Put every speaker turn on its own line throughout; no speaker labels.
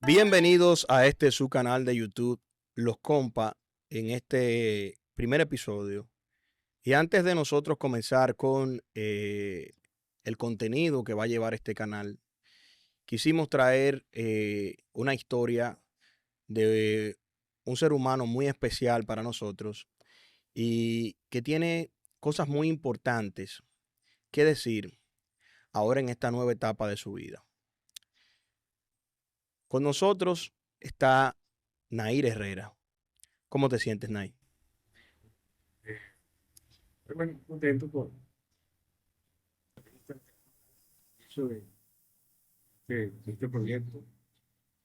Bienvenidos a su canal de YouTube, Los Compa, en este primer episodio. Y antes de nosotros comenzar con el contenido que va a llevar este canal, quisimos traer una historia de un ser humano muy especial para nosotros y que tiene cosas muy importantes que decir ahora en esta nueva etapa de su vida. Con nosotros está Nair Herrera. ¿Cómo te sientes, Nair?
Bueno, contento por eso de este proyecto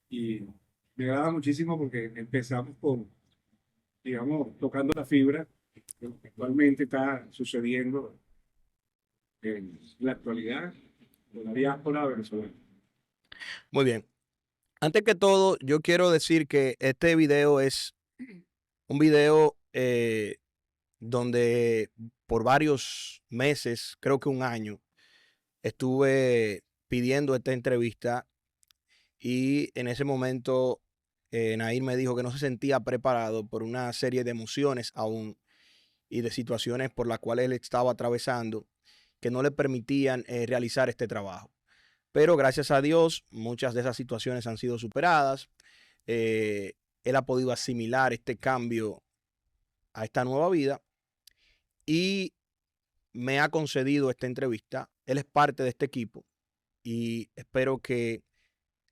y me agrada muchísimo porque empezamos con, digamos, tocando la fibra de lo que actualmente está sucediendo en la actualidad con la diáspora venezolana.
Muy bien. Antes que todo, yo quiero decir que este video es un video donde por varios meses, creo que un año, estuve pidiendo esta entrevista y en ese momento Nair me dijo que no se sentía preparado por una serie de emociones aún y de situaciones por las cuales él estaba atravesando que no le permitían realizar este trabajo. Pero gracias a Dios, muchas de esas situaciones han sido superadas. Eh, Él ha podido asimilar este cambio a esta nueva vida y me ha concedido esta entrevista. Él es parte de este equipo y espero que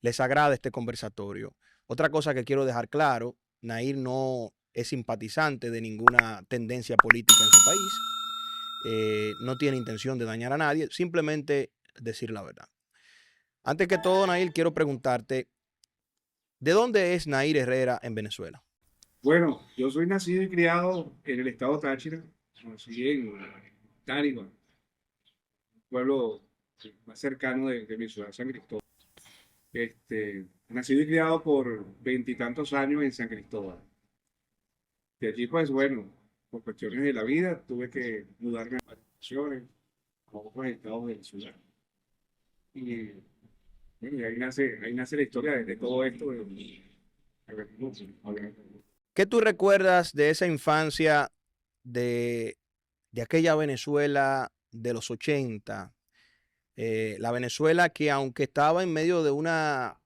les agrade este conversatorio. Otra cosa que quiero dejar claro, Nair no es simpatizante de ninguna tendencia política en su país, no tiene intención de dañar a nadie, simplemente decir la verdad. Antes que todo, Nair, quiero preguntarte, ¿de dónde es Nair Herrera en Venezuela?
Bueno, yo soy nacido y criado en el estado Táchira, nací en Tárima, un pueblo más cercano de mi ciudad, San Cristóbal. Nacido y criado por veintitantos años en San Cristóbal. De allí, pues bueno, por cuestiones de la vida, tuve que mudarme a varias ocasiones a otros estados de la ciudad. Y, bueno, y ahí nace la historia de todo esto que venimos hablando.
¿Qué tú recuerdas de esa infancia de, de aquella Venezuela de los 80? La Venezuela que aunque estaba en medio de una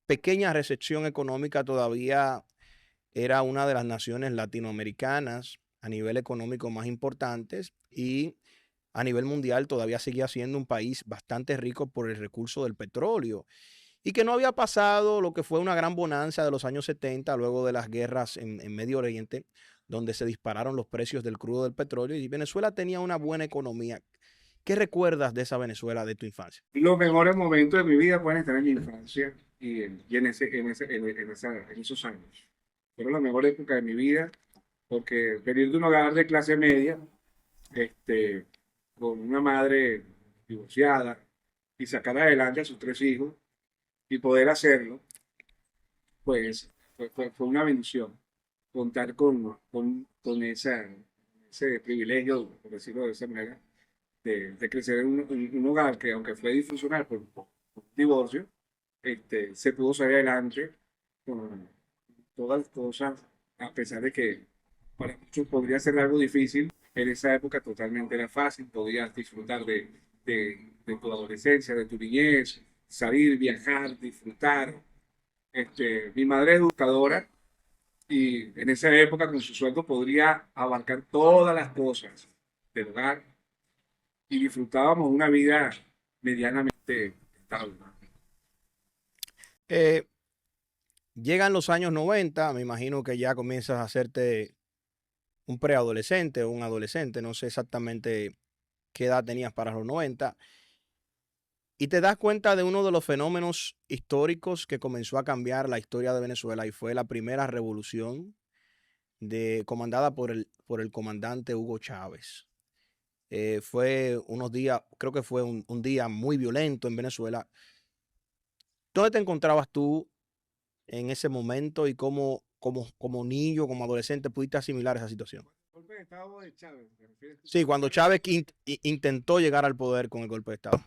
pequeña recesión económica, todavía era una de las naciones latinoamericanas a nivel económico más importantes y a nivel mundial todavía seguía siendo un país bastante rico por el recurso del petróleo y que no había pasado lo que fue una gran bonanza de los años 70 luego de las guerras en Medio Oriente, donde se dispararon los precios del crudo del petróleo y Venezuela tenía una buena economía. ¿Qué recuerdas de esa Venezuela de tu infancia?
Los mejores momentos de mi vida pueden estar en mi infancia y en esos años. Fueron la mejor época de mi vida porque venir de un hogar de clase media, este, con una madre divorciada y sacar adelante a sus tres hijos y poder hacerlo, pues fue una bendición contar con ese privilegio, por decirlo de esa manera, de crecer en un hogar que, aunque fue disfuncional por divorcio, se pudo salir adelante con todas las cosas, a pesar de que para muchos podría ser algo difícil, en esa época totalmente era fácil, podías disfrutar de tu adolescencia, de tu niñez, salir, viajar, disfrutar. Mi madre es educadora y en esa época con su sueldo podría abarcar todas las cosas del hogar y disfrutábamos una vida medianamente estable.
Eh, Llegan los años 90, me imagino que ya comienzas a hacerte un preadolescente o un adolescente, no sé exactamente qué edad tenías para los 90, y te das cuenta de uno de los fenómenos históricos que comenzó a cambiar la historia de Venezuela y fue la primera revolución comandada por el comandante Hugo Chávez. Fue unos días, creo que fue un día muy violento en Venezuela. ¿Dónde te encontrabas tú en ese momento y como niño, como adolescente, pudiste asimilar esa situación?
Golpe de Estado de Chávez, ¿te refieres tú
Sí,
como
cuando
tal?
Chávez intentó llegar al poder con el golpe de Estado.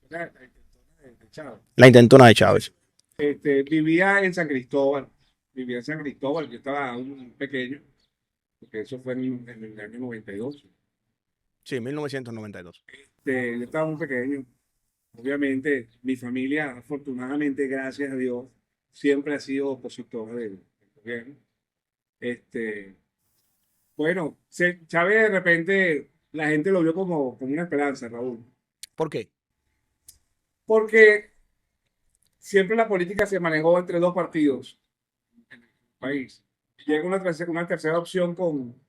O sea, la intentona Chávez.
La intentona de Chávez.
Vivía en San Cristóbal, yo estaba aún pequeño, porque eso fue en el año 92.
Sí, 1992.
Yo estaba muy pequeño. Obviamente, mi familia, afortunadamente, gracias a Dios, siempre ha sido opositora del gobierno. Este, bueno, Chávez de repente la gente lo vio como una esperanza, Raúl,
¿Por qué?
porque siempre la política se manejó entre dos partidos en el país. Llega una tercera opción con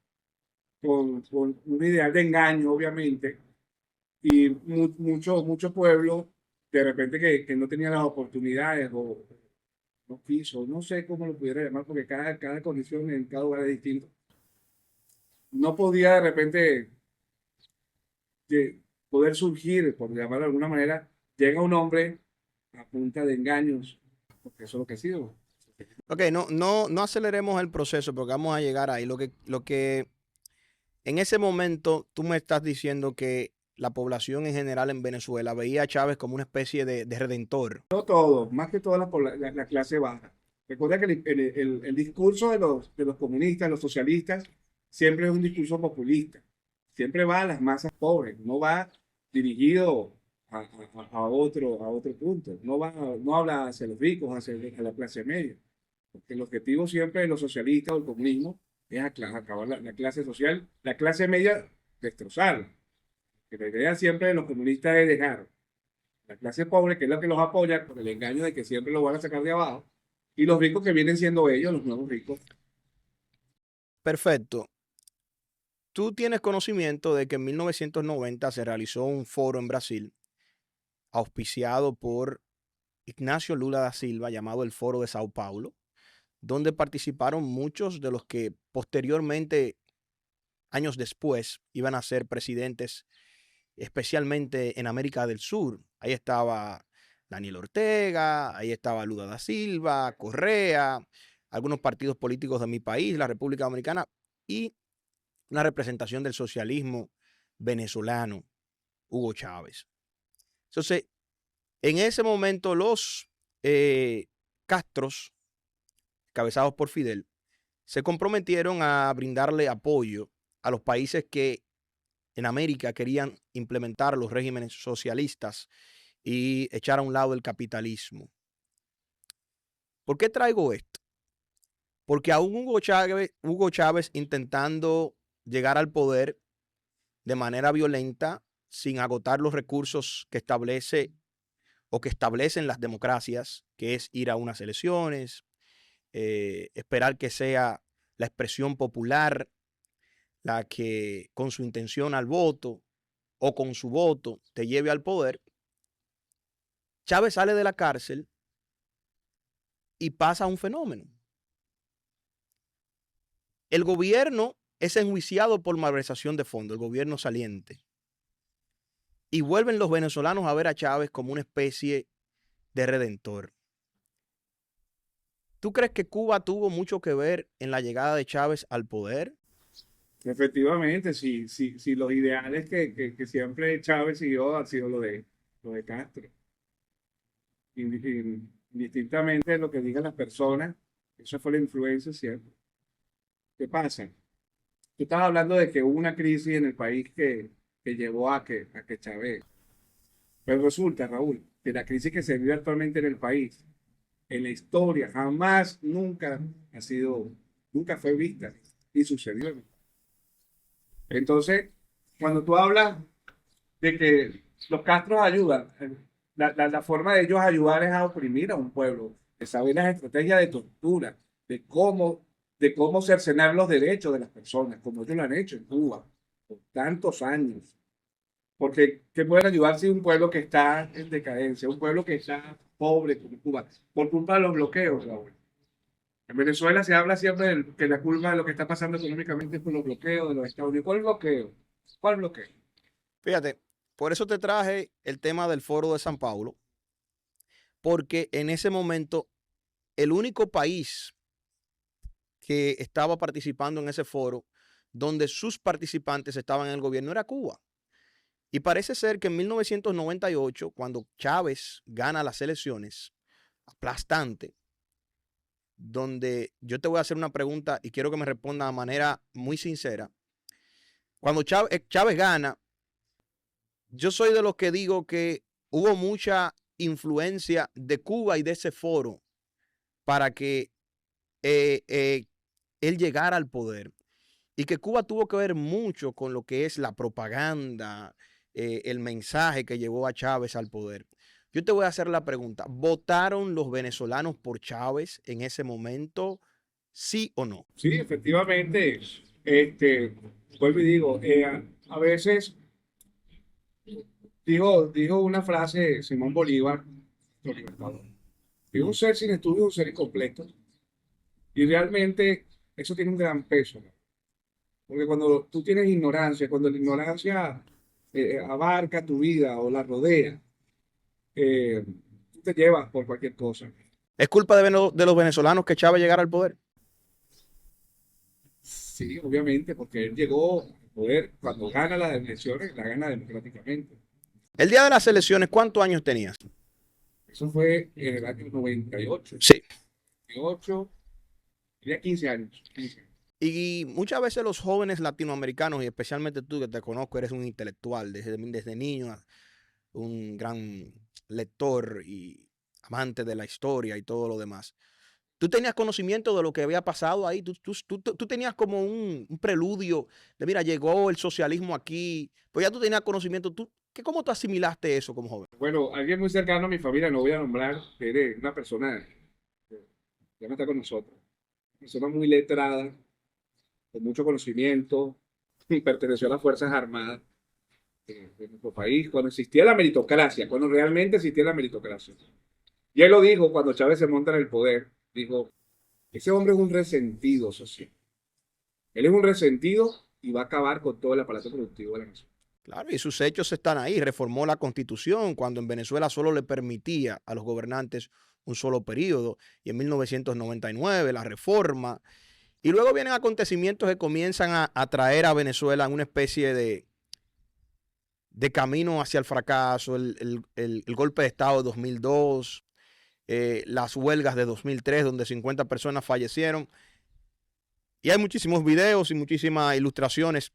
un ideal de engaño, obviamente, y mucho pueblo de repente que no tenía las oportunidades o no quiso, no sé cómo lo pudiera llamar, porque cada condición en cada lugar es distinto. No podía de repente poder surgir, por llamarlo de alguna manera, llega un hombre a punta de engaños, porque eso es lo que ha sido.
Ok, no aceleremos el proceso porque vamos a llegar ahí. Lo que en ese momento tú me estás diciendo que la población en general en Venezuela veía a Chávez como una especie de redentor.
No todo, más que toda la clase baja. Recuerda que el discurso de los comunistas, los socialistas, siempre es un discurso populista. Siempre va a las masas pobres, no va dirigido a otro punto. No habla hacia los ricos, a la clase media. Porque el objetivo siempre de los socialistas o el comunismo es acabar la clase social, la clase media, destrozarla. Que la idea siempre de los comunistas es dejar la clase pobre, que es la que los apoya, con el engaño de que siempre los van a sacar de abajo, y los ricos que vienen siendo ellos, los nuevos ricos.
Perfecto. Tú tienes conocimiento de que en 1990 se realizó un foro en Brasil auspiciado por Ignacio Lula da Silva llamado el Foro de Sao Paulo, donde participaron muchos de los que posteriormente, años después, iban a ser presidentes, especialmente en América del Sur. Ahí estaba Daniel Ortega, ahí estaba Lula da Silva, Correa, algunos partidos políticos de mi país, la República Dominicana, y una representación del socialismo venezolano, Hugo Chávez. Entonces, en ese momento los Castros, cabezados por Fidel, se comprometieron a brindarle apoyo a los países que en América querían implementar los regímenes socialistas y echar a un lado el capitalismo. ¿Por qué traigo esto? Porque aún Hugo Chávez intentando llegar al poder de manera violenta, sin agotar los recursos que establece o que establecen las democracias, que es ir a unas elecciones, esperar que sea la expresión popular la que con su intención al voto o con su voto te lleve al poder. Chávez sale de la cárcel y pasa un fenómeno. El gobierno es enjuiciado por malversación de fondos, el gobierno saliente. Y vuelven los venezolanos a ver a Chávez como una especie de redentor. ¿Tú crees que Cuba tuvo mucho que ver en la llegada de Chávez al poder?
Efectivamente, si los ideales que siempre Chávez siguió han sido lo de Castro. Indistintamente lo que digan las personas, eso fue la influencia siempre. ¿Qué pasa? Tú estás hablando de que hubo una crisis en el país que llevó a que Chávez. Pero resulta, Raúl, que la crisis que se vive actualmente en el país, en la historia, jamás, nunca fue vista y sucedió. Entonces, cuando tú hablas de que los castros ayudan, la forma de ellos ayudar es a oprimir a un pueblo, de saber las estrategias de tortura, de cómo cercenar los derechos de las personas, como ellos lo han hecho en Cuba por tantos años. Porque, ¿qué pueden ayudar si un pueblo que está en decadencia, un pueblo que está pobre como Cuba, por culpa de los bloqueos, Raúl? En Venezuela se habla siempre que la culpa de lo que está pasando económicamente es por los bloqueos de los Estados Unidos. ¿Cuál bloqueo? ¿Cuál bloqueo?
Fíjate, por eso te traje el tema del Foro de San Paulo, porque en ese momento el único país que estaba participando en ese foro, donde sus participantes estaban en el gobierno, era Cuba. Y parece ser que en 1998, cuando Chávez gana las elecciones, aplastante, donde yo te voy a hacer una pregunta y quiero que me responda de manera muy sincera. Cuando Chávez gana, yo soy de los que digo que hubo mucha influencia de Cuba y de ese foro para que él llegara al poder. Y que Cuba tuvo que ver mucho con lo que es la propaganda, el mensaje que llevó a Chávez al poder. Yo te voy a hacer la pregunta, ¿votaron los venezolanos por Chávez en ese momento? ¿Sí o no?
Sí, efectivamente, vuelvo y digo, a veces dijo una frase Simón Bolívar, nuestro libertador, que un ser sin estudio es un ser incompleto. Y realmente eso tiene un gran peso, ¿no? Porque cuando tú tienes ignorancia, cuando la ignorancia abarca tu vida o la rodea, eh, tú te llevas por cualquier cosa.
¿Es culpa de los venezolanos que Chávez llegara al poder?
Sí, obviamente, porque él llegó al poder cuando gana las elecciones, la gana democráticamente.
El día de las elecciones, ¿cuántos años tenías?
Eso fue en el año 98.
Sí.
98, tenía 15 años. 15 años.
Y muchas veces los jóvenes latinoamericanos, y especialmente tú que te conozco, eres un intelectual desde niño, un gran lector y amante de la historia y todo lo demás. Tú tenías conocimiento de lo que había pasado ahí, tú tenías como un preludio de, mira, llegó el socialismo aquí, pues ya tú tenías conocimiento, ¿cómo tú asimilaste eso como joven?
Bueno, alguien muy cercano a mi familia, no voy a nombrar, eres una persona que ya no está con nosotros, una persona muy letrada, con mucho conocimiento, y perteneció a las Fuerzas Armadas de nuestro país, cuando existía la meritocracia, cuando realmente existía la meritocracia. Y él lo dijo cuando Chávez se monta en el poder, dijo, ese hombre es un resentido social. Él es un resentido y va a acabar con todo el aparato productivo de la nación.
Claro, y sus hechos están ahí. Reformó la constitución cuando en Venezuela solo le permitía a los gobernantes un solo periodo. Y en 1999 la reforma. Y luego vienen acontecimientos que comienzan a traer a Venezuela en una especie de camino hacia el fracaso. El golpe de Estado de 2002, las huelgas de 2003, donde 50 personas fallecieron. Y hay muchísimos videos y muchísimas ilustraciones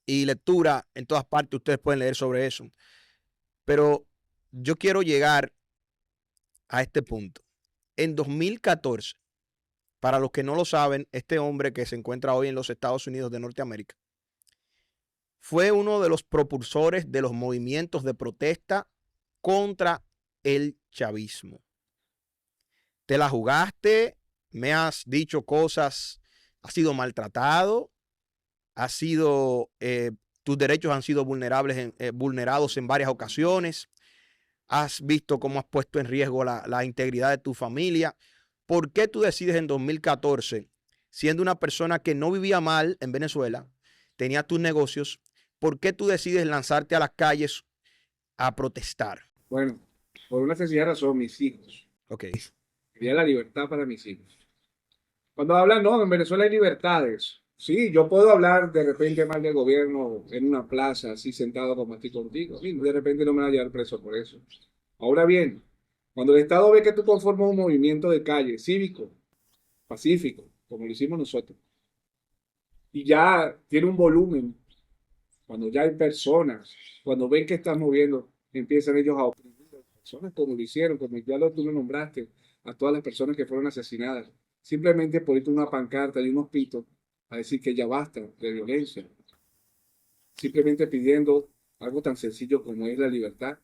y lectura en todas partes. Ustedes pueden leer sobre eso. Pero yo quiero llegar a este punto. En 2014, para los que no lo saben, este hombre que se encuentra hoy en los Estados Unidos de Norteamérica fue uno de los propulsores de los movimientos de protesta contra el chavismo. Te la jugaste, me has dicho cosas, has sido maltratado, tus derechos han sido vulnerados en varias ocasiones. Has visto cómo has puesto en riesgo la integridad de tu familia. ¿Por qué tú decides en 2014, siendo una persona que no vivía mal en Venezuela, tenía tus negocios, por qué tú decides lanzarte a las calles a protestar?
Bueno, por una sencilla razón, mis hijos.
Ok.
Quería la libertad para mis hijos. Cuando hablan, no, en Venezuela hay libertades. Sí, yo puedo hablar de repente mal del gobierno en una plaza, así sentado como estoy contigo. Y de repente no me van a llevar preso por eso. Ahora bien, cuando el Estado ve que tú conformas un movimiento de calle cívico, pacífico, como lo hicimos nosotros, y ya tiene un volumen, cuando ya hay personas, cuando ven que estás moviendo, empiezan ellos a oprimir a las personas como lo hicieron, como tú lo nombraste, a todas las personas que fueron asesinadas, simplemente por irte una pancarta y unos pitos a decir que ya basta de violencia, simplemente pidiendo algo tan sencillo como es la libertad.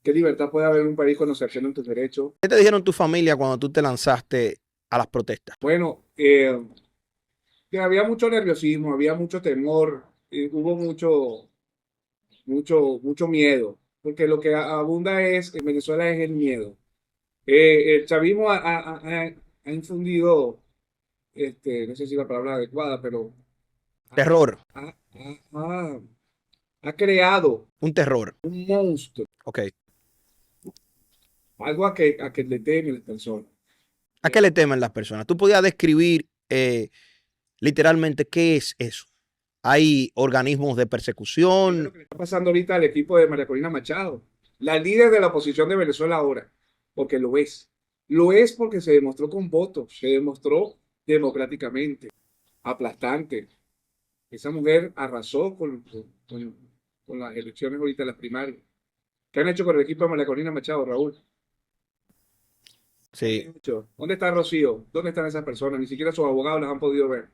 ¿Qué libertad puede haber en un país cuando se accionan tus derechos?
¿Qué te dijeron tu familia cuando tú te lanzaste a las protestas?
Bueno, que había mucho nerviosismo, había mucho temor, hubo mucho miedo, porque lo que abunda en Venezuela es el miedo. El chavismo ha infundido, no sé si la palabra adecuada, pero ha,
Terror.
ha- ha- ha- ha creado
Un terror.
un monstruo,
Ok.
algo a que le temen las personas.
¿A qué le temen las personas? Tú podías describir literalmente qué es eso. Hay organismos de
Mira lo
persecución.
que le está pasando ahorita al equipo de María Corina Machado, la líder de la oposición de Venezuela ahora, porque lo es. Lo es porque se demostró con votos, se demostró democráticamente, aplastante. Esa mujer arrasó con las elecciones ahorita, las primarias. ¿Qué han hecho con el equipo de María Corina Machado, Raúl? ¿Qué
Sí,
han hecho? ¿Dónde está Rocío? ¿Dónde están esas personas? Ni siquiera sus abogados las han podido ver.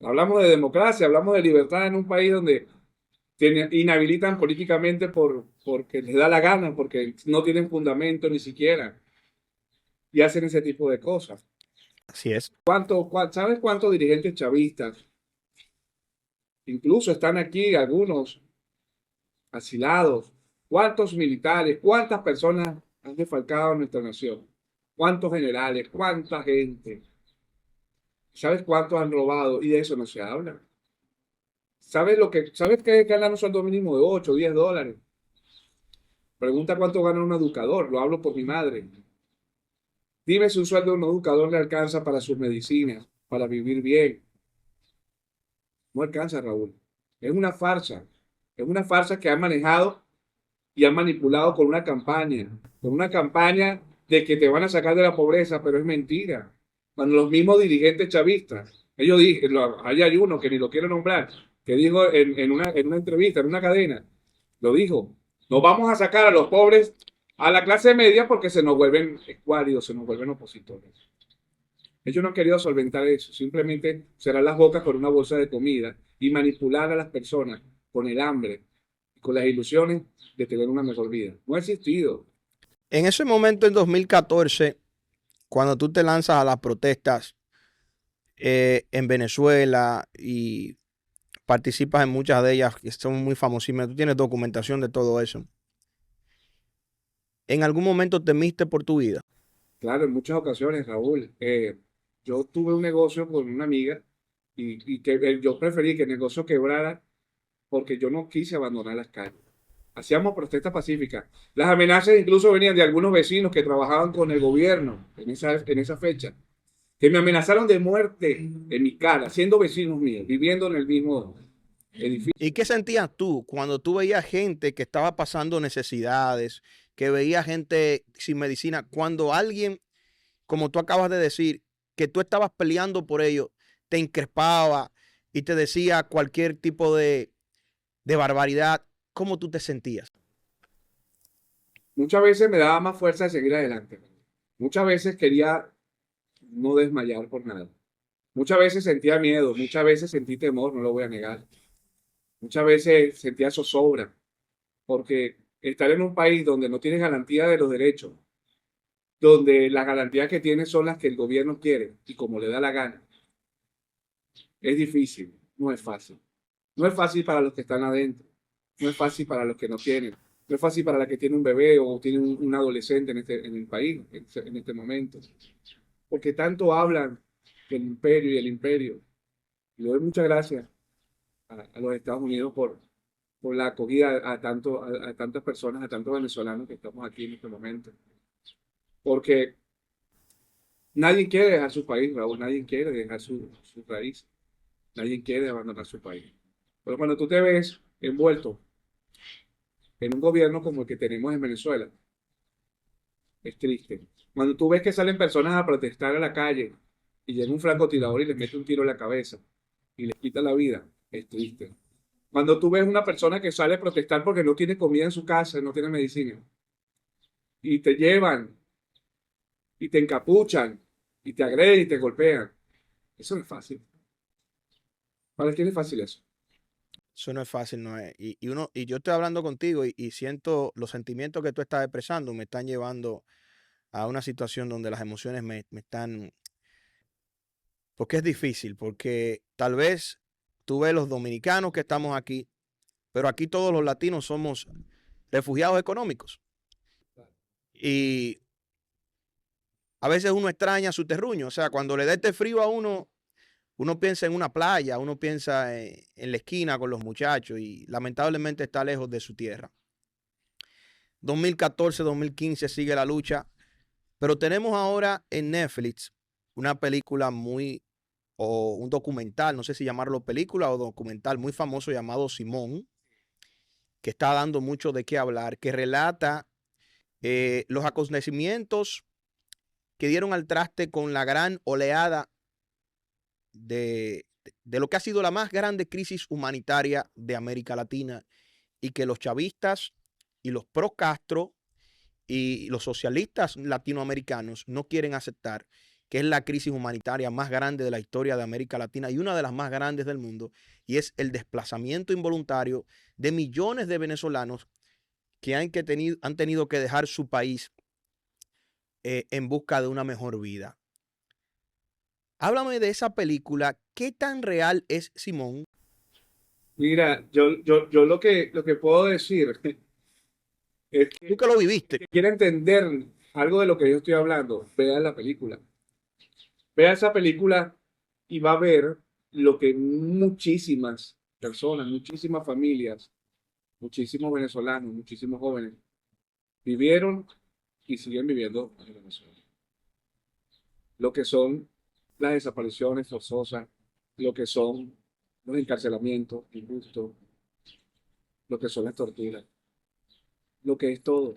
Hablamos de democracia, hablamos de libertad en un país donde inhabilitan políticamente porque les da la gana, porque no tienen fundamento ni siquiera, y hacen ese tipo de cosas.
así es.
¿Sabes cuántos dirigentes chavistas, incluso están aquí algunos asilados? ¿Cuántos militares, cuántas personas han defalcado a nuestra nación? ¿Cuántos generales, cuánta gente? ¿Sabes cuántos han robado? Y de eso no se habla. ¿Sabes que ganan un sueldo mínimo de 8 o 10 dólares? Pregunta cuánto gana un educador, lo hablo por mi madre. Dime si un sueldo de un educador le alcanza para sus medicinas, para vivir bien. No alcanza, Raúl. Es una farsa. Es una farsa que han manejado y han manipulado con una campaña. Con una campaña de que te van a sacar de la pobreza, pero es mentira. Cuando los mismos dirigentes chavistas, ellos dijeron, ahí hay uno que ni lo quiero nombrar, que dijo en una entrevista, en una cadena, lo dijo, no vamos a sacar a los pobres a la clase media porque se nos vuelven escuálidos, se nos vuelven opositores. Ellos no han querido solventar eso, simplemente cerrar las bocas con una bolsa de comida y manipular a las personas con el hambre, con las ilusiones de tener una mejor vida. No ha existido.
En ese momento, en 2014, cuando tú te lanzas a las protestas en Venezuela y participas en muchas de ellas que son muy famosísimas, tú tienes documentación de todo eso. ¿En algún momento temiste por tu vida?
Claro, en muchas ocasiones, Raúl, yo tuve un negocio con una amiga y que yo preferí que el negocio quebrara porque yo no quise abandonar las calles. Hacíamos protestas pacíficas. Las amenazas incluso venían de algunos vecinos que trabajaban con el gobierno en esa fecha, que me amenazaron de muerte en mi cara, siendo vecinos míos, viviendo en el mismo edificio.
¿Y qué sentías tú cuando tú veías gente que estaba pasando necesidades, que veía gente sin medicina, cuando alguien, como tú acabas de decir, que tú estabas peleando por ellos, te increspaba y te decía cualquier tipo de barbaridad? ¿Cómo tú te sentías?
Muchas veces me daba más fuerza de seguir adelante. Muchas veces quería no desmayar por nada. Muchas veces sentía miedo, muchas veces sentí temor, no lo voy a negar. Muchas veces sentía zozobra, porque estar en un país donde no tienes garantía de los derechos, donde las garantías que tienes son las que el gobierno quiere y como le da la gana, es difícil, no es fácil. No es fácil para los que están adentro, no es fácil para los que no tienen, no es fácil para la que tiene un bebé o tiene un adolescente en el país en este momento, porque tanto hablan del imperio y el imperio. Le doy muchas gracias a los Estados Unidos por la acogida a tantas personas, a tantos venezolanos que estamos aquí en este momento. Porque nadie quiere dejar su país, Raúl, nadie quiere dejar su raíz, nadie quiere abandonar su país. Pero cuando tú te ves envuelto en un gobierno como el que tenemos en Venezuela, es triste. Cuando tú ves que salen personas a protestar a la calle y llega un francotirador y les mete un tiro en la cabeza y les quita la vida, es triste. Cuando tú ves una persona que sale a protestar porque no tiene comida en su casa, no tiene medicina, y te llevan, y te encapuchan, y te agreden y te golpean, eso no es fácil. ¿Para quién es fácil eso?
Eso no es fácil, no es. Y yo estoy hablando contigo y siento los sentimientos que tú estás expresando me están llevando a una situación donde las emociones me están, porque es difícil, porque tal vez tú ves los dominicanos que estamos aquí, pero aquí todos los latinos somos refugiados económicos. Y a veces uno extraña su terruño, o sea, cuando le da este frío a uno, uno piensa en una playa, uno piensa en la esquina con los muchachos y lamentablemente está lejos de su tierra. 2014, 2015 sigue la lucha, pero tenemos ahora en Netflix una película muy o un documental, no sé si llamarlo película o documental muy famoso llamado Simón, que está dando mucho de qué hablar, que relata los acontecimientos que dieron al traste con la gran oleada de lo que ha sido la más grande crisis humanitaria de América Latina y que los chavistas y los pro Castro y los socialistas latinoamericanos no quieren aceptar, que es la crisis humanitaria más grande de la historia de América Latina y una de las más grandes del mundo, y es el desplazamiento involuntario de millones de venezolanos que han tenido que dejar su país en busca de una mejor vida. Háblame de esa película. ¿Qué tan real es Simón?
Mira, yo lo que puedo decir es
Tú
que
que lo viviste.
si quiere entender algo de lo que yo estoy hablando, vea la película. Vea esa película y va a ver lo que muchísimas personas, muchísimas familias, muchísimos venezolanos, muchísimos jóvenes vivieron y siguen viviendo en Venezuela. Lo que son las desapariciones forzosas, lo que son los encarcelamientos injustos, lo que son las torturas, lo que es todo.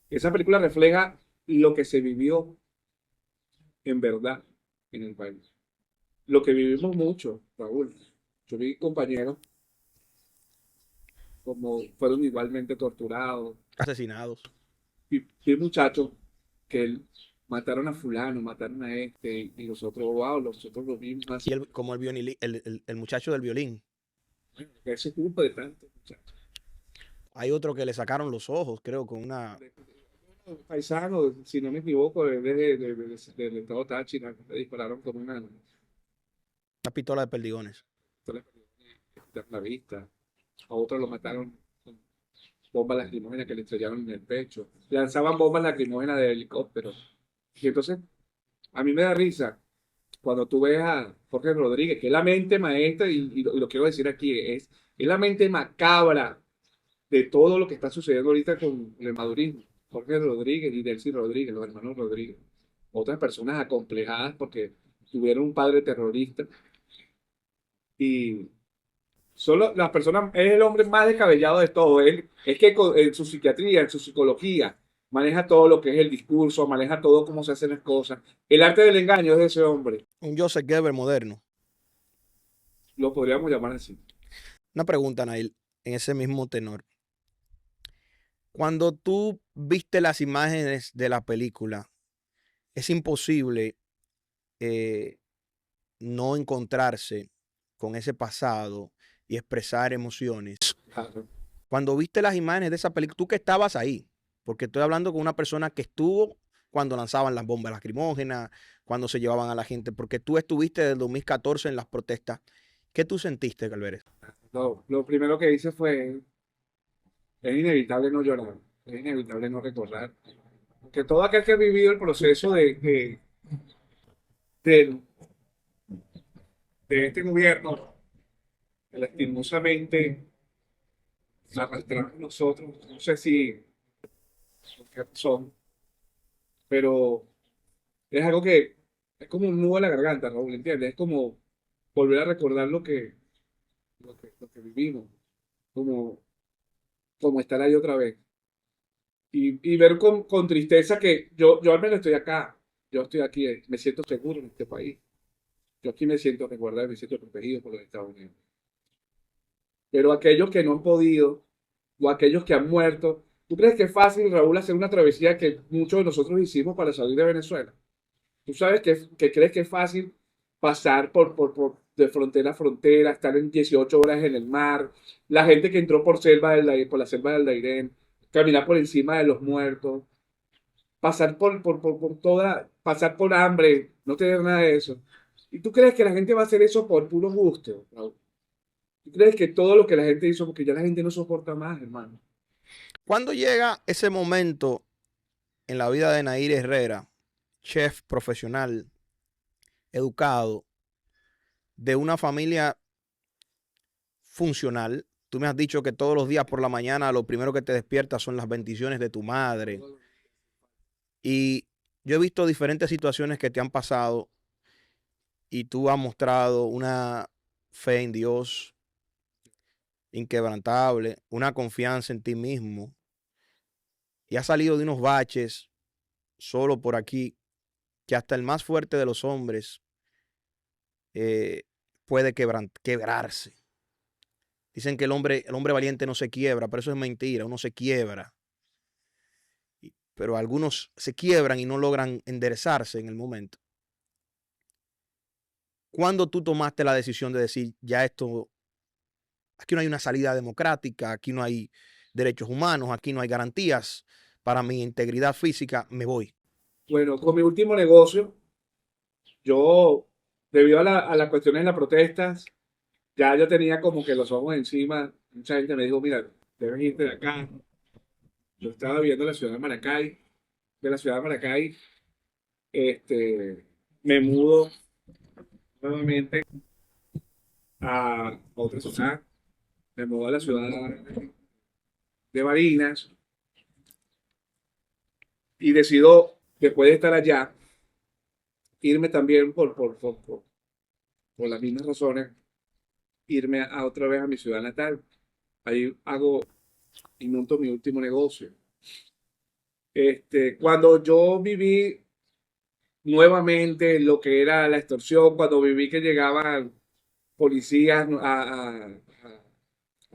Esa película refleja lo que se vivió en verdad en el país. Lo que vivimos mucho, Raúl. Yo vi compañeros como fueron igualmente torturados.
Asesinados.
Vi muchachos que mataron a fulano, mataron a este, y los otros, wow, los otros lo vimos así.
Y como el muchacho del violín.
Bueno, ese grupo de tantos muchachos.
Hay otro que le sacaron los ojos, creo, con una
Paisanos, si no me equivoco, del estado Táchira, le dispararon con una
pistola de perdigones.
pistola de la vista. A otro lo mataron con bombas lacrimógenas que le estrellaron en el pecho. Lanzaban bombas lacrimógenas de helicóptero. Y entonces, a mí me da risa cuando tú ves a Jorge Rodríguez, que es la mente maestra, y lo quiero decir aquí, es la mente macabra de todo lo que está sucediendo ahorita con el madurismo. Jorge Rodríguez y Delcy Rodríguez, los hermanos Rodríguez. Otras personas acomplejadas porque tuvieron un padre terrorista. Y solo las personas, es el hombre más descabellado de todo. Él, es que en su psiquiatría, en su psicología, maneja todo lo que es el discurso, maneja todo cómo se hacen las cosas. El arte del engaño es de ese hombre.
Un Joseph Goebbels moderno.
Lo podríamos llamar así.
Una pregunta, Nail, en ese mismo tenor. Cuando tú viste las imágenes de la película, es imposible no encontrarse con ese pasado y expresar emociones.
Claro.
Cuando viste las imágenes de esa película, tú que estabas ahí, porque estoy hablando con una persona que estuvo cuando lanzaban las bombas lacrimógenas, cuando se llevaban a la gente, porque tú estuviste desde el 2014 en las protestas. ¿Qué tú sentiste, Calveres?
Lo primero que hice fue, es inevitable no llorar, es inevitable no recordar. Que todo aquel que ha vivido el proceso de, de este gobierno, que lastimosamente arrastramos nosotros, no sé si por qué razón, pero es algo que es como un nudo en la garganta, Raúl, ¿entiendes? Es como volver a recordar lo que vivimos, como, como estar ahí otra vez. Y ver con tristeza que yo al menos estoy acá, yo estoy aquí, me siento seguro en este país. Yo aquí me siento resguardado, me siento protegido por los Estados Unidos. Pero aquellos que no han podido, o aquellos que han muerto, ¿tú crees que es fácil, Raúl, hacer una travesía que muchos de nosotros hicimos para salir de Venezuela? ¿Tú sabes que crees que es fácil pasar de frontera a frontera, estar en 18 horas en el mar, la gente que entró por la selva del Dairén, caminar por encima de los muertos, pasar pasar por hambre, no tener nada de eso? ¿Y tú crees que la gente va a hacer eso por puro gusto, Raúl? ¿Tú crees que todo lo que la gente hizo, porque ya la gente no soporta más, hermano?
¿Cuándo llega ese momento en la vida de Nair Herrera, chef profesional, educado, de una familia funcional? Tú me has dicho que todos los días por la mañana lo primero que te despiertas son las bendiciones de tu madre. Y yo he visto diferentes situaciones que te han pasado y tú has mostrado una fe en Dios inquebrantable, una confianza en ti mismo y has salido de unos baches solo por aquí que hasta el más fuerte de los hombres eh, puede quebrarse. Dicen que el hombre valiente no se quiebra, pero eso es mentira, uno se quiebra. Pero algunos se quiebran y no logran enderezarse en el momento. ¿Cuándo tú tomaste la decisión de decir, ya esto, aquí no hay una salida democrática, aquí no hay derechos humanos, aquí no hay garantías para mi integridad física, me voy?
Bueno, con mi último negocio, yo, debido a las cuestiones de las protestas, ya yo tenía como que los ojos encima. Mucha gente me dijo, mira, debes irte de acá. Yo estaba viviendo en la ciudad de Maracay. De la ciudad de Maracay, me mudo nuevamente a otra ciudad. Me mudo a la ciudad de Barinas y decido, después de estar allá, irme también por las mismas razones, irme a otra vez a mi ciudad natal. Ahí hago y monto mi último negocio. Cuando yo viví nuevamente lo que era la extorsión, cuando viví que llegaban policías a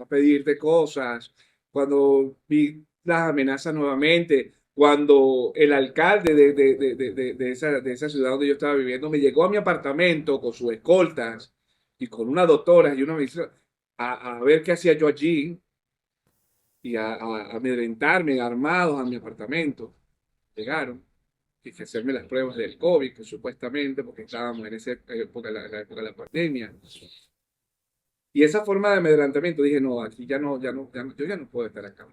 pedirte cosas, cuando vi las amenazas nuevamente, cuando el alcalde de esa ciudad donde yo estaba viviendo me llegó a mi apartamento con sus escoltas y con una doctora y una ministra a ver qué hacía yo allí y a amedrentarme armados a mi apartamento. Llegaron y que hacerme las pruebas del COVID, que supuestamente, porque estábamos en esa época, la época de la pandemia. Y esa forma de amedrentamiento, dije, no, aquí yo ya no puedo estar acá.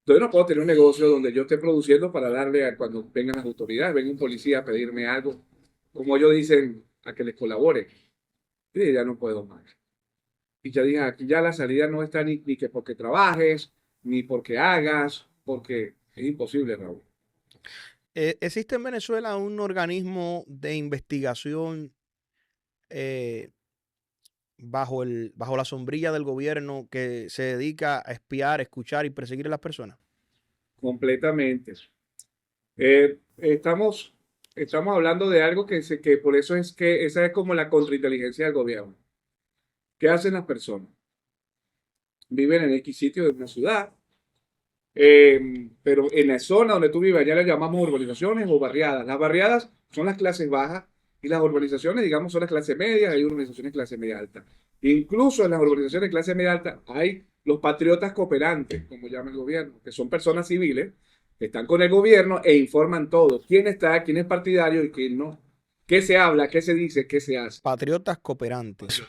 Entonces no puedo tener un negocio donde yo esté produciendo para darle a cuando vengan las autoridades, venga un policía a pedirme algo, como ellos dicen, a que les colabore. Y dije, ya no puedo más. Y ya dije, aquí ya la salida no está ni que porque trabajes, ni porque hagas, porque es imposible, Raúl.
¿Existe en Venezuela un organismo de investigación eh, bajo la sombrilla del gobierno que se dedica a espiar, escuchar y perseguir a las personas?
Completamente. Estamos hablando de algo que por eso es que esa es como la contrainteligencia del gobierno. ¿Qué hacen las personas? Viven en X sitio de una ciudad, pero en la zona donde tú vives, ya le llamamos urbanizaciones o barriadas. Las barriadas son las clases bajas y las urbanizaciones, digamos, son las clases medias, hay urbanizaciones clase media alta. Incluso en las urbanizaciones clase media alta hay los patriotas cooperantes, como llama el gobierno, que son personas civiles que están con el gobierno e informan todo, quién está, quién es partidario y quién no, qué se habla, qué se dice, qué se hace.
Patriotas cooperantes.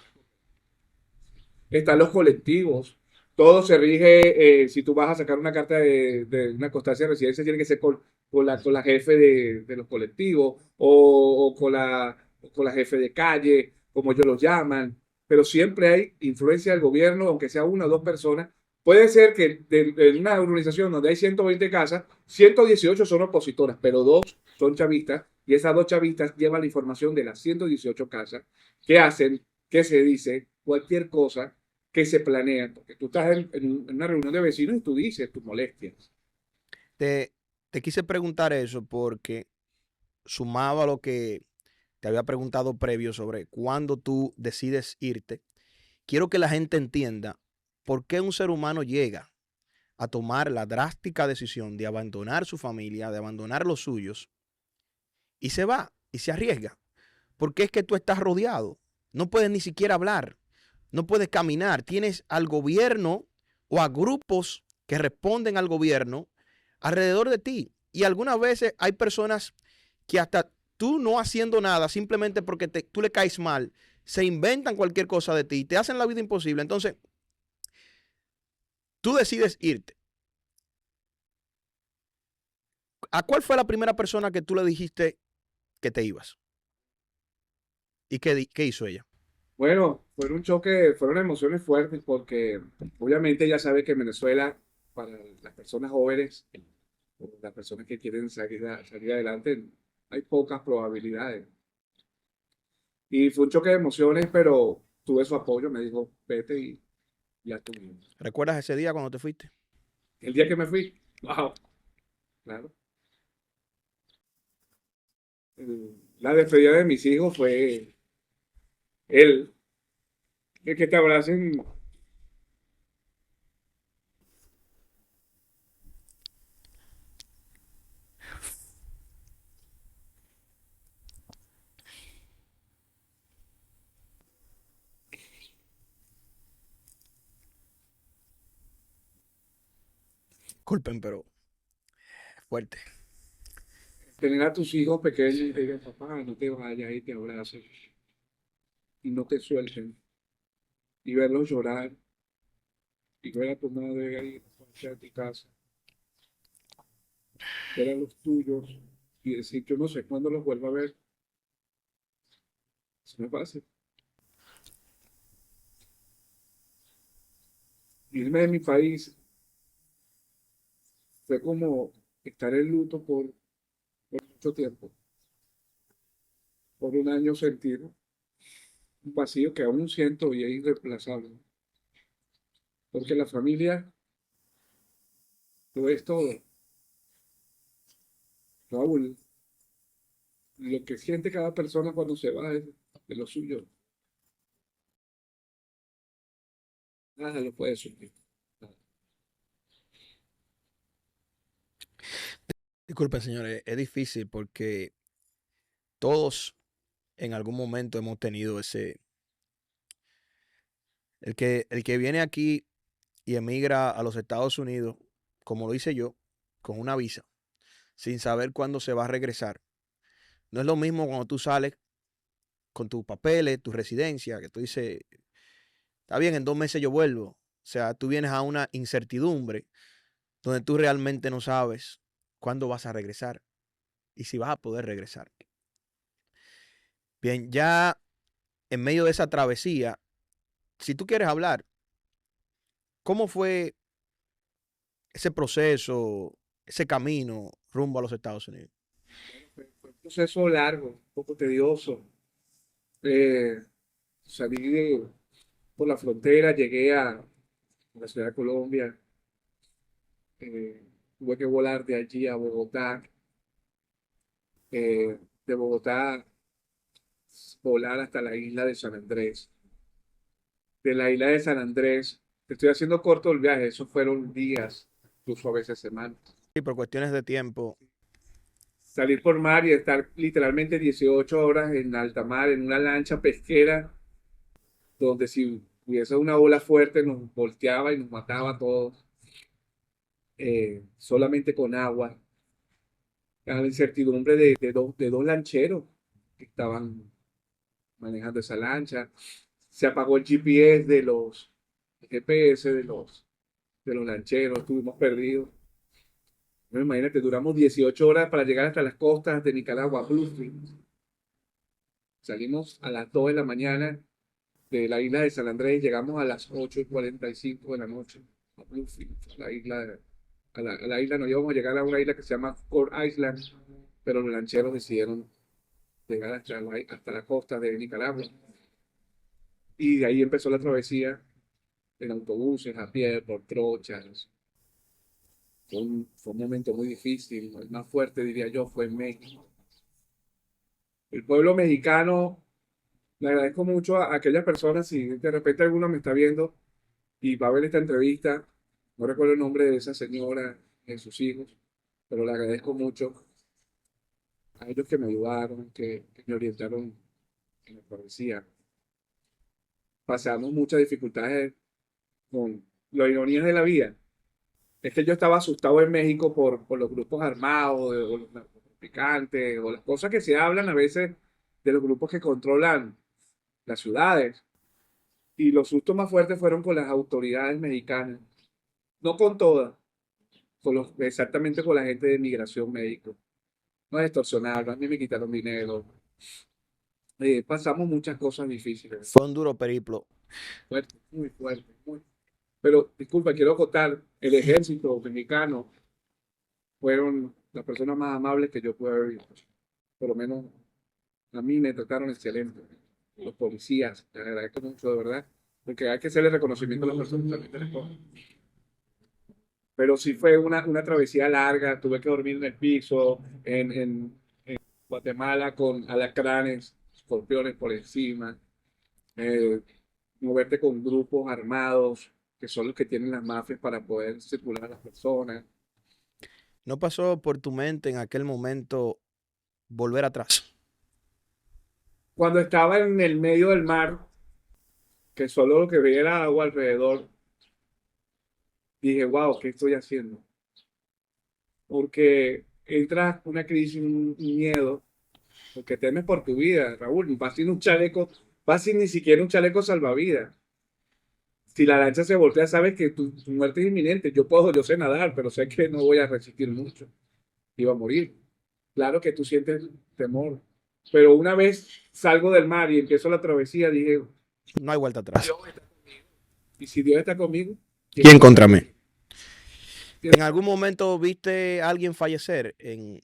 Están los colectivos. Todo se rige, si tú vas a sacar una carta de una constancia de residencia, tiene que ser con la jefe de los colectivos o con la jefe de calle, como ellos los llaman. Pero siempre hay influencia del gobierno, aunque sea una o dos personas. Puede ser que en una organización donde hay 120 casas, 118 son opositoras, pero dos son chavistas, y esas dos chavistas llevan la información de las 118 casas, qué hacen, qué se dice, cualquier cosa que se planean, porque tú estás en una reunión de vecinos y tú dices tus molestias.
Te, te quise preguntar eso porque sumado a lo que te había preguntado previo sobre cuándo tú decides irte, quiero que la gente entienda por qué un ser humano llega a tomar la drástica decisión de abandonar su familia, de abandonar los suyos, y se va y se arriesga. Porque es que tú estás rodeado, no puedes ni siquiera hablar, no puedes caminar, tienes al gobierno o a grupos que responden al gobierno alrededor de ti. Y algunas veces hay personas que hasta tú no haciendo nada, simplemente porque tú le caes mal, se inventan cualquier cosa de ti y te hacen la vida imposible. Entonces, tú decides irte. ¿A cuál fue la primera persona que tú le dijiste que te ibas? ¿Y qué hizo ella?
Bueno, fue un choque, fueron emociones fuertes porque obviamente ya sabes que en Venezuela, para las personas jóvenes, o las personas que quieren salir adelante, hay pocas probabilidades. Y fue un choque de emociones, pero tuve su apoyo, me dijo, vete y ya estuvimos.
¿Recuerdas ese día cuando te fuiste?
El día que me fui, wow, claro. La despedida de mis hijos fue él, el que te abracen.
Disculpen, pero fuerte.
Tener a tus hijos pequeños y te digan, papá, no te vayas y te abracen y no te suelten. Y verlos llorar y ver a tu madre ahí a tu casa, ver a los tuyos y decir, yo no sé cuándo los vuelvo a ver. Eso me pasa. Irme de mi país fue como estar en luto por mucho tiempo, por un año sentir un vacío que aún siento y es irreemplazable. Porque la familia lo es todo. Raúl, lo que siente cada persona cuando se va es de lo suyo. Nada lo puede suplir. Nada.
Disculpen, señores, es difícil porque todos en algún momento hemos tenido ese, el que viene aquí y emigra a los Estados Unidos, como lo hice yo, con una visa, sin saber cuándo se va a regresar. No es lo mismo cuando tú sales con tus papeles, tu residencia, que tú dices, está bien, en 2 meses yo vuelvo. O sea, tú vienes a una incertidumbre donde tú realmente no sabes cuándo vas a regresar y si vas a poder regresar. Bien, ya en medio de esa travesía, si tú quieres hablar, ¿cómo fue ese proceso, ese camino rumbo a los Estados Unidos?
Bueno, fue un proceso largo, un poco tedioso. Eh, salí por la frontera, llegué a la ciudad de Colombia, eh, tuve que volar de allí a Bogotá, de Bogotá volar hasta la isla de San Andrés. De la isla de San Andrés, te estoy haciendo corto el viaje, esos fueron días, incluso a veces semanas.
Y por cuestiones de tiempo,
Salir por mar y estar literalmente 18 horas en alta mar, en una lancha pesquera, donde si hubiese una ola fuerte nos volteaba y nos mataba a todos, solamente con agua. A la incertidumbre de dos lancheros que estaban manejando esa lancha. Se apagó el GPS el GPS de los lancheros, estuvimos perdidos. Bueno, imagínate, duramos 18 horas para llegar hasta las costas de Nicaragua, Bluefield. Salimos a las 2 de la mañana de la isla de San Andrés y llegamos a las 8:45 de la noche a Bluefield, a la isla, nos íbamos a llegar a una isla que se llama Core Island, pero los lancheros decidieron llegar hasta la costa de Nicaragua. Y de ahí empezó la travesía en autobuses, a pie, por trochas. Fue un momento muy difícil, el más fuerte, diría yo, fue en México. El pueblo mexicano, le agradezco mucho a aquellas personas, si de repente alguno me está viendo y va a ver esta entrevista, no recuerdo el nombre de esa señora, de sus hijos, pero le agradezco mucho a ellos que me ayudaron, que me orientaron en la travesía. Pasamos muchas dificultades con las ironías de la vida. Es que yo estaba asustado en México por los grupos armados, o los narcotraficantes, o las cosas que se hablan a veces de los grupos que controlan las ciudades. Y los sustos más fuertes fueron con las autoridades mexicanas. No con todas, exactamente con la gente de migración médico. Nos extorsionaron, a mí me quitaron dinero. Pasamos muchas cosas difíciles,
fue un duro periplo.
fuertes, muy fuertes, muy. Pero, disculpa, quiero acotar, el ejército mexicano fueron las personas más amables que yo pude haber visto. Por lo menos a mí me trataron excelente. los policías, te agradezco mucho, de verdad, porque hay que hacerle reconocimiento a las personas que también te responden. Pero sí fue una travesía larga, tuve que dormir en el piso, en Guatemala con alacranes, escorpiones por encima, eh, moverte con grupos armados, que son los que tienen las mafias para poder circular a las personas.
¿No pasó por tu mente en aquel momento volver atrás?
Cuando estaba en el medio del mar, que solo lo que veía era agua alrededor, dije, wow, ¿qué estoy haciendo? Porque entra una crisis, un miedo, porque temes por tu vida, Raúl, vas sin un chaleco, vas sin ni siquiera un chaleco salvavidas. Si la lancha se voltea, sabes que tu muerte es inminente. Yo sé nadar, pero sé que no voy a resistir mucho. Iba a morir. Claro que tú sientes temor. Pero una vez salgo del mar y empiezo la travesía, dije,
No hay vuelta atrás.
Dios está conmigo. Y si Dios está conmigo, ¿quién
¿Quién
contra
contra
mí?
mí? ¿En algún momento viste a alguien fallecer en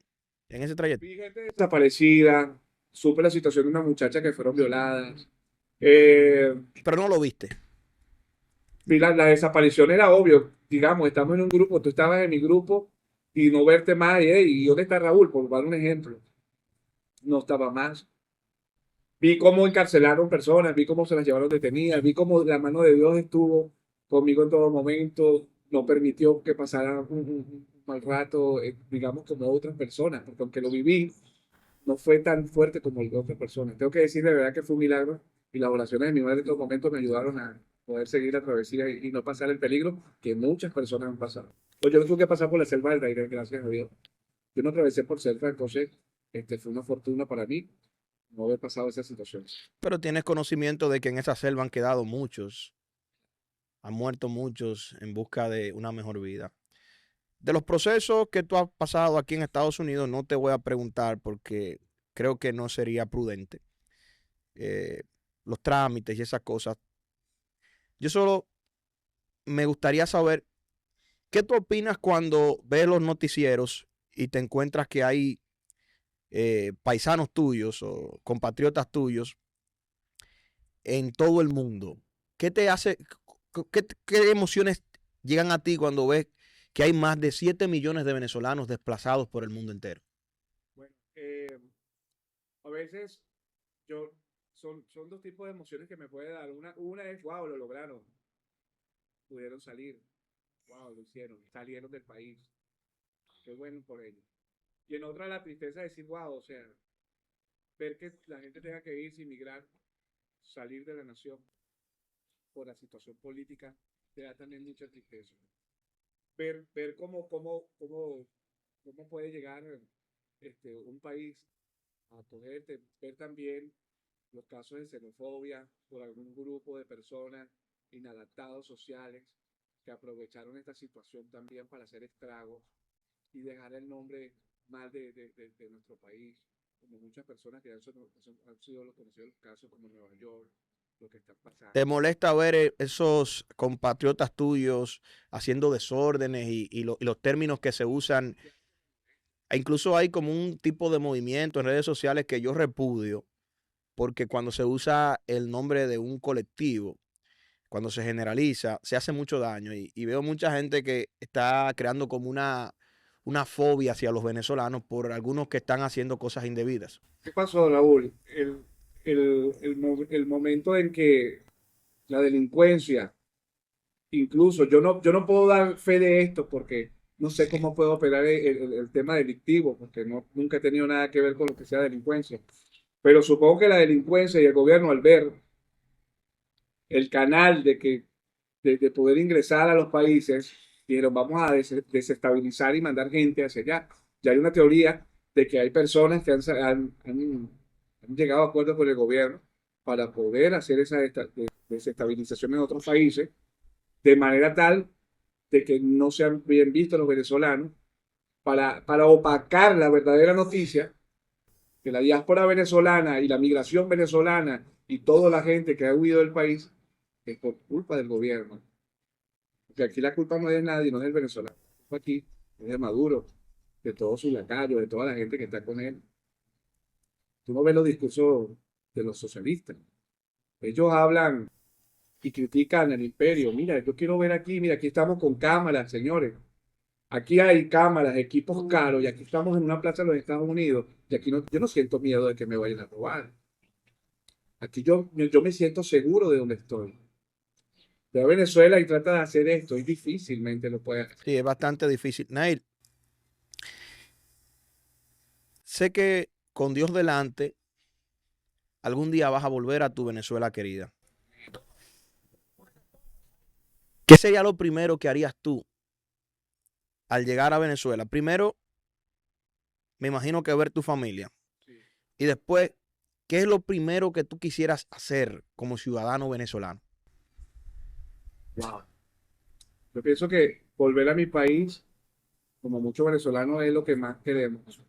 ese trayecto?
Vi gente desaparecida, supe la situación de una muchacha que fueron violadas. Eh,
Pero no lo viste.
Vi la desaparición era obvio. Digamos, estamos en un grupo, tú estabas en mi grupo y no verte más, y, hey, ¿y dónde está Raúl? Por dar un ejemplo. No estaba más. Vi cómo encarcelaron personas, vi cómo se las llevaron detenidas, vi cómo la mano de Dios estuvo conmigo en todo momento, no permitió que pasara un mal rato, digamos, como otras personas, porque aunque lo viví, no fue tan fuerte como el de otras personas. Tengo que decir de verdad que fue un milagro y las oraciones de mi madre en todo momento me ayudaron a poder seguir la travesía y no pasar el peligro que muchas personas han pasado. Pues yo no tuve que pasar por la selva del Dairén, gracias a Dios. Yo no atravesé por selva, entonces fue una fortuna para mí no haber pasado esa situación.
Pero tienes conocimiento de que en esa selva han quedado muchos, han muerto muchos en busca de una mejor vida. De los procesos que tú has pasado aquí en Estados Unidos, no te voy a preguntar porque creo que no sería prudente. Eh, los trámites y esas cosas. Yo solo me gustaría saber qué tú opinas cuando ves los noticieros y te encuentras que hay paisanos tuyos o compatriotas tuyos en todo el mundo. ¿Qué te hace, qué emociones llegan a ti cuando ves que hay más de 7 millones de venezolanos desplazados por el mundo entero?
Bueno, a veces yo son dos tipos de emociones que me puede dar. Una es, wow, lo lograron, pudieron salir, wow, lo hicieron, salieron del país, qué bueno por ellos. Y en otra la tristeza de decir, wow, o sea, ver que la gente tenga que irse, inmigrar, salir de la nación por la situación política, te da también mucha tristeza. Ver cómo puede llegar un país a acogerte, ver también los casos de xenofobia por algún grupo de personas inadaptados sociales que aprovecharon esta situación también para hacer estragos y dejar el nombre mal de nuestro país, como muchas personas que han sido los conocidos los casos como Nueva York, lo que está pasando.
¿Te molesta ver esos compatriotas tuyos haciendo desórdenes y los términos que se usan? E incluso hay como un tipo de movimiento en redes sociales que yo repudio, porque cuando se usa el nombre de un colectivo, cuando se generaliza, se hace mucho daño. Y veo mucha gente que está creando como una fobia hacia los venezolanos por algunos que están haciendo cosas indebidas.
¿Qué pasó, Raúl? El momento en que la delincuencia, incluso yo no puedo dar fe de esto porque no sé cómo puedo operar el tema delictivo, porque no, nunca he tenido nada que ver con lo que sea delincuencia. Pero supongo que la delincuencia y el gobierno al ver el canal de poder ingresar a los países, dijeron vamos a desestabilizar y mandar gente hacia allá. Ya hay una teoría de que hay personas que han llegado a acuerdos con el gobierno para poder hacer esa desestabilización en otros países, de manera tal de que no sean bien vistos los venezolanos, para opacar la verdadera noticia que la diáspora venezolana y la migración venezolana y toda la gente que ha huido del país es por culpa del gobierno. Porque aquí la culpa no es de nadie, no es del venezolano. La culpa aquí es de Maduro, de todos sus lacayos, de toda la gente que está con él. Tú no ves los discursos de los socialistas. Ellos hablan y critican al imperio. Mira, yo quiero ver aquí, mira, aquí estamos con cámaras, señores. Aquí hay cámaras, equipos caros, y aquí estamos en una plaza de los Estados Unidos, y aquí no, yo no siento miedo de que me vayan a robar. Aquí yo me siento seguro de donde estoy. Ve a Venezuela y trata de hacer esto, y difícilmente lo puede hacer.
Sí, es bastante difícil. Nair, sé que con Dios delante, algún día vas a volver a tu Venezuela querida. ¿Qué sería lo primero que harías tú al llegar a Venezuela? Primero, me imagino que ver tu familia.
Sí.
Y después, ¿qué es lo primero que tú quisieras hacer como ciudadano venezolano?
Wow. Yo pienso que volver a mi país, como muchos venezolanos, es lo que más queremos.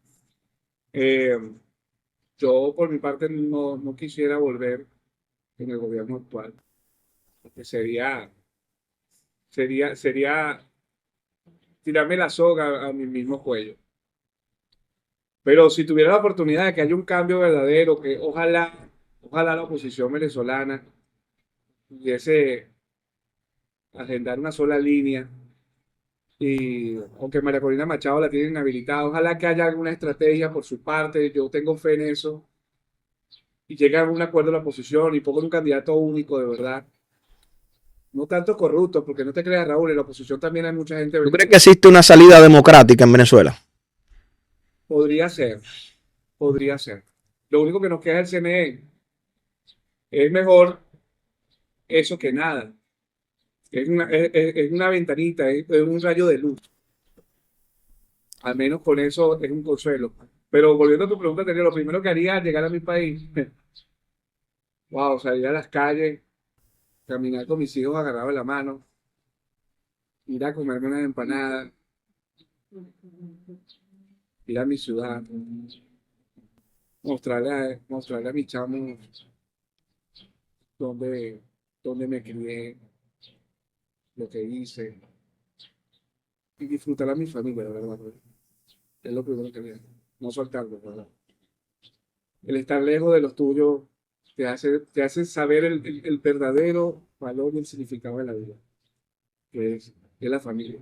Eh, yo, por mi parte, no quisiera volver en el gobierno actual, porque sería tirarme la soga a mi mismo cuello. Pero si tuviera la oportunidad de que haya un cambio verdadero, que ojalá la oposición venezolana pudiese agendar una sola línea, y aunque María Corina Machado la tienen habilitada, ojalá que haya alguna estrategia por su parte, yo tengo fe en eso, y llegue a un acuerdo la oposición y pongan un candidato único de verdad. No tanto corrupto, porque no te creas, Raúl, en la oposición también hay mucha gente.
¿Tú crees que existe una salida democrática en Venezuela?
Podría ser, podría ser. Lo único que nos queda es el CNE. Es mejor eso que nada. Es una ventanita, es un rayo de luz. Al menos con eso es un consuelo. Pero volviendo a tu pregunta, tenía lo primero que haría al llegar a mi país, wow, salir a las calles, caminar con mis hijos agarrados de la mano, ir a comerme unas empanadas, ir a mi ciudad, mostrarle a mis chamos dónde, dónde me crié, lo que hice, y disfrutar a mi familia, de verdad. Es lo primero que haría. No soltarlo, de verdad. El estar lejos de los tuyos te hace saber el verdadero valor y el significado de la vida, que es la familia.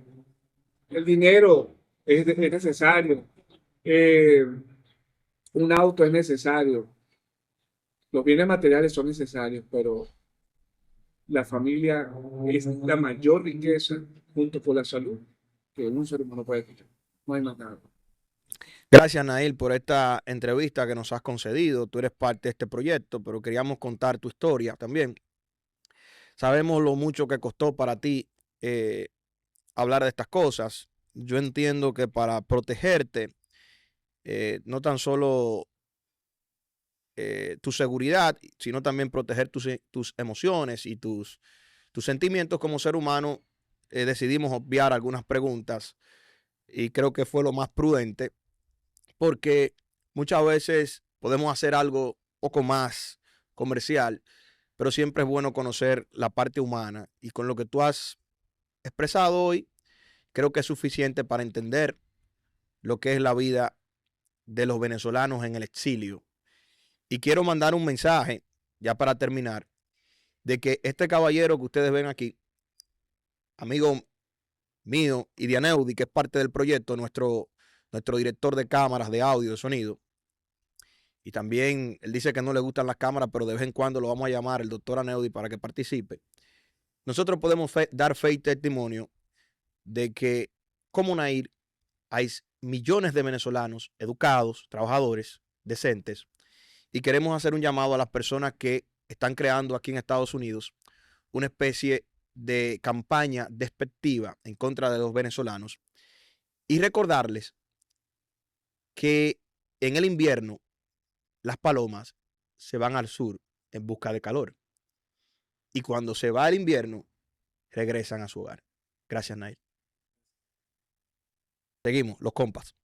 El dinero es necesario, eh, un auto es necesario, los bienes materiales son necesarios, pero la familia es la mayor riqueza junto con la salud que un ser humano puede tener. No hay más nada.
Gracias, Nail, por esta entrevista que nos has concedido. Tú eres parte de este proyecto, pero queríamos contar tu historia también. Sabemos lo mucho que costó para ti eh, hablar de estas cosas. Yo entiendo que para protegerte, no tan solo tu seguridad, sino también proteger tus emociones y tus sentimientos como ser humano, decidimos obviar algunas preguntas y creo que fue lo más prudente porque muchas veces podemos hacer algo un poco más comercial, pero siempre es bueno conocer la parte humana y con lo que tú has expresado hoy, creo que es suficiente para entender lo que es la vida de los venezolanos en el exilio. Y quiero mandar un mensaje, ya para terminar, de que este caballero que ustedes ven aquí, amigo mío y de Aneudi, que es parte del proyecto, nuestro director de cámaras, de audio, de sonido, y también él dice que no le gustan las cámaras, pero de vez en cuando lo vamos a llamar el doctor Aneudi para que participe. Nosotros podemos dar fe y testimonio de que, como Nair, hay millones de venezolanos educados, trabajadores, decentes, y queremos hacer un llamado a las personas que están creando aquí en Estados Unidos una especie de campaña despectiva en contra de los venezolanos y recordarles que en el invierno las palomas se van al sur en busca de calor y cuando se va el invierno regresan a su hogar. Gracias, Nair. Seguimos, los compas.